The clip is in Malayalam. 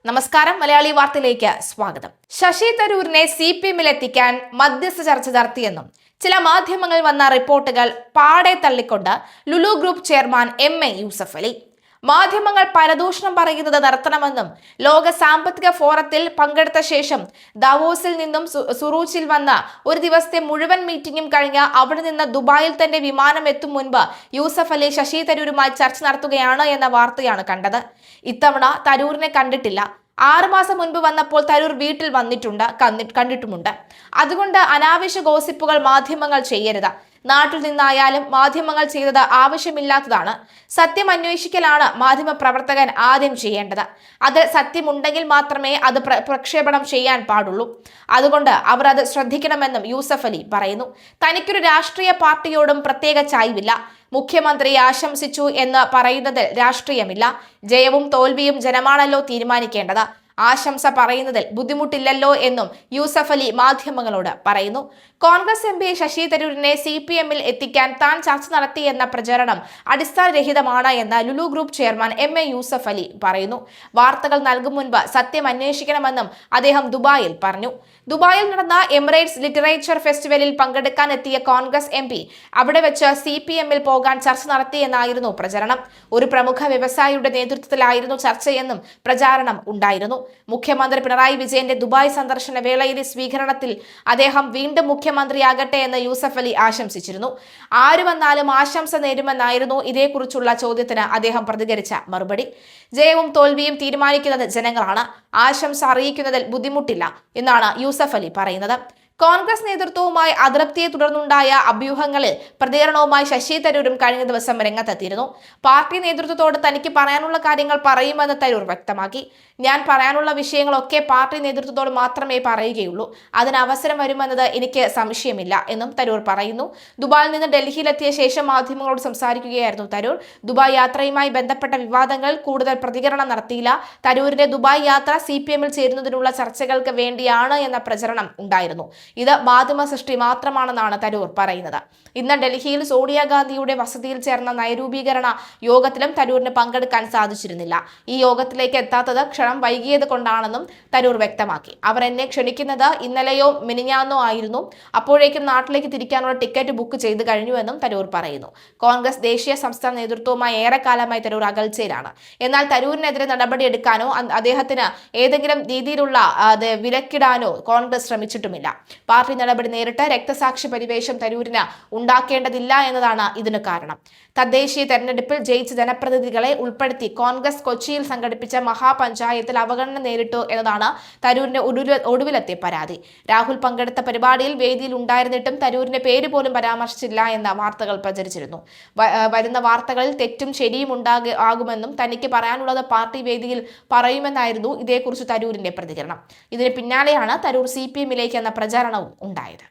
നമസ്കാരം, മലയാളി വാർത്തയിലേക്ക് സ്വാഗതം. ശശി തരൂരിനെ CPM-ൽ എത്തിക്കാൻ മധ്യസ്ഥ ചർച്ച നടത്തിയെന്നും ചില മാധ്യമങ്ങൾ വന്ന റിപ്പോർട്ടുകൾ പാടെ തള്ളിക്കൊണ്ട് Lulu group chairman MA Yusuff Ali. മാധ്യമങ്ങൾ പരദൂഷണം പറയുന്നത് നിർത്തണമെന്നും ലോക സാമ്പത്തിക ഫോറത്തിൽ പങ്കെടുത്ത ശേഷം ദാവോസിൽ നിന്നും സുറൂച്ചിൽ വന്ന ഒരു ദിവസത്തെ മുഴുവൻ മീറ്റിംഗും കഴിഞ്ഞ് അവിടെ നിന്ന് ദുബായിൽ തന്റെ വിമാനം എത്തും മുൻപ് യൂസഫ് അലി ശശി തരൂരുമായി ചർച്ച നടത്തുകയാണ് എന്ന വാർത്തയാണ് കണ്ടത്. ഇത്തവണ തരൂരിനെ കണ്ടിട്ടില്ല. 6 മാസം മുൻപ് വന്നപ്പോൾ തരൂർ വീട്ടിൽ കണ്ടിട്ടുമുണ്ട്. അതുകൊണ്ട് അനാവശ്യ ഗോസിപ്പുകൾ മാധ്യമങ്ങൾ ചെയ്യരുത്. നാട്ടിൽ നിന്നായാലും മാധ്യമങ്ങൾ ചെയ്തത് ആവശ്യമില്ലാത്തതാണ്. സത്യം അന്വേഷിക്കലാണ് മാധ്യമ പ്രവർത്തകൻ ആദ്യം ചെയ്യേണ്ടത്. അത് സത്യമുണ്ടെങ്കിൽ മാത്രമേ അത് പ്രക്ഷേപണം ചെയ്യാൻ പാടുള്ളൂ. അതുകൊണ്ട് അവർ അത് ശ്രദ്ധിക്കണമെന്നും യൂസഫ് അലി പറയുന്നു. തനിക്കൊരു രാഷ്ട്രീയ പാർട്ടിയോടും പ്രത്യേക ചായ്വില്ല. മുഖ്യമന്ത്രി ആശംസിച്ചു എന്ന് പറയുന്നതിൽ രാഷ്ട്രീയമില്ല. ജയവും തോൽവിയും ജനമാണല്ലോ തീരുമാനിക്കേണ്ടത്. ആശംസ പറയുന്നതിൽ ബുദ്ധിമുട്ടില്ലല്ലോ എന്നും യൂസഫ് അലി മാധ്യമങ്ങളോട് പറയുന്നു. കോൺഗ്രസ് MP ശശി തരൂരിനെ CPM-ൽ എത്തിക്കാൻ താൻ ചർച്ച നടത്തിയെന്ന പ്രചരണം അടിസ്ഥാനരഹിതമാണ് എന്ന് Lulu group chairman MA Yusuff Ali പറയുന്നു. വാർത്തകൾ നൽകും മുൻപ് സത്യം അന്വേഷിക്കണമെന്നും അദ്ദേഹം ദുബായിൽ പറഞ്ഞു. ദുബായിൽ നടന്ന എമിറേറ്റ്സ് ലിറ്ററേച്ചർ ഫെസ്റ്റിവലിൽ പങ്കെടുക്കാൻ എത്തിയ കോൺഗ്രസ് MP അവിടെ വെച്ച് CPM-ൽ പോകാൻ ചർച്ച നടത്തിയെന്നായിരുന്നു പ്രചരണം. ഒരു പ്രമുഖ വ്യവസായിയുടെ നേതൃത്വത്തിലായിരുന്നു ചർച്ചയെന്നും പ്രചാരണം ഉണ്ടായിരുന്നു. മുഖ്യമന്ത്രി പിണറായി വിജയന്റെ ദുബായ് സന്ദർശന വേളയിലെ സ്വീകരണത്തിൽ അദ്ദേഹം വീണ്ടും മുഖ്യമന്ത്രിയാകട്ടെ എന്ന് യൂസഫ് അലി ആശംസിച്ചിരുന്നു. ആര് വന്നാലും ആശംസ നേരുമെന്നായിരുന്നു ഇതേക്കുറിച്ചുള്ള ചോദ്യത്തിന് അദ്ദേഹം പ്രതികരിച്ച മറുപടി. ജയവും തോൽവിയും തീരുമാനിക്കുന്നത് ജനങ്ങളാണ്. ആശംസ അറിയിക്കുന്നതിൽ ബുദ്ധിമുട്ടില്ല എന്നാണ് യൂസഫ് അലി പറയുന്നത്. കോൺഗ്രസ് നേതൃത്വവുമായി അതൃപ്തിയെ തുടർന്നുണ്ടായ അഭ്യൂഹങ്ങളിൽ പ്രതികരണവുമായി ശശി തരൂരും കഴിഞ്ഞ ദിവസം രംഗത്തെത്തിയിരുന്നു. പാർട്ടി നേതൃത്വത്തോട് തനിക്ക് പറയാനുള്ള കാര്യങ്ങൾ പറയുമെന്ന് തരൂർ വ്യക്തമാക്കി. ഞാൻ പറയാനുള്ള വിഷയങ്ങളൊക്കെ പാർട്ടി നേതൃത്വത്തോട് മാത്രമേ പറയുകയുള്ളൂ. അതിന് അവസരം വരുമെന്നത് എനിക്ക് സംശയമില്ല എന്നും തരൂർ പറയുന്നു. ദുബായിൽ നിന്ന് ഡൽഹിയിലെത്തിയ ശേഷം മാധ്യമങ്ങളോട് സംസാരിക്കുകയായിരുന്നു തരൂർ. ദുബായ് യാത്രയുമായി ബന്ധപ്പെട്ട വിവാദങ്ങളിൽ കൂടുതൽ പ്രതികരണം നടത്തിയില്ല. തരൂരിന്റെ ദുബായ് യാത്ര CPM-ൽ ചേരുന്നതിനുള്ള ചർച്ചകൾക്ക് വേണ്ടിയാണ് എന്ന പ്രചരണം ഉണ്ടായിരുന്നു. ഇത് മാധ്യമ സൃഷ്ടി മാത്രമാണെന്നാണ് തരൂർ പറയുന്നത്. ഇന്ന് ഡൽഹിയിൽ സോണിയാഗാന്ധിയുടെ വസതിയിൽ ചേർന്ന നയരൂപീകരണ യോഗത്തിലും തരൂരിന് പങ്കെടുക്കാൻ സാധിച്ചിരുന്നില്ല. ഈ യോഗത്തിലേക്ക് എത്താത്തത് ക്ഷണം വൈകിയത് കൊണ്ടാണെന്നും തരൂർ വ്യക്തമാക്കി. അവർ എന്നെ ക്ഷണിക്കുന്നത് ഇന്നലെയോ മിനിഞ്ഞാന്നോ ആയിരുന്നു. അപ്പോഴേക്കും നാട്ടിലേക്ക് തിരിക്കാനുള്ള ടിക്കറ്റ് ബുക്ക് ചെയ്ത് കഴിഞ്ഞുവെന്നും തരൂർ പറയുന്നു. കോൺഗ്രസ് ദേശീയ സംസ്ഥാന നേതൃത്വവുമായി ഏറെക്കാലമായി തരൂർ അകൽച്ചയിലാണ്. എന്നാൽ തരൂരിനെതിരെ നടപടിയെടുക്കാനോ അദ്ദേഹത്തിന് ഏതെങ്കിലും രീതിയിലുള്ള വിലക്കിടാനോ കോൺഗ്രസ് ശ്രമിച്ചിട്ടുമില്ല. പാർട്ടി നടപടി നേരിട്ട് രക്തസാക്ഷി പരിവേഷം തരൂരിന് ഉണ്ടാക്കേണ്ടതില്ല എന്നതാണ് ഇതിന് കാരണം. തദ്ദേശീയ തെരഞ്ഞെടുപ്പിൽ ജയിച്ച ജനപ്രതിനിധികളെ ഉൾപ്പെടുത്തി കോൺഗ്രസ് കൊച്ചിയിൽ സംഘടിപ്പിച്ച മഹാപഞ്ചായത്തിൽ അവഗണന നേരിട്ടു എന്നതാണ് തരൂരിന്റെ ഒടുവിലത്തെ പരാതി. രാഹുൽ പങ്കെടുത്ത പരിപാടിയിൽ വേദിയിൽ ഉണ്ടായിരുന്നിട്ടും തരൂരിന്റെ പേര് പോലും പരാമർശിച്ചില്ല എന്ന വാർത്തകൾ പ്രചരിച്ചിരുന്നു. വരുന്ന വാർത്തകളിൽ തെറ്റും ശരിയും ആകുമെന്നും തനിക്ക് പറയാനുള്ളത് പാർട്ടി വേദിയിൽ പറയുമെന്നായിരുന്നു ഇതേക്കുറിച്ച് തരൂരിന്റെ പ്രതികരണം. ഇതിന് പിന്നാലെയാണ് തരൂർ CPM-ലേക്ക് എന്ന പ്രചാരണവും ഉണ്ടായത്.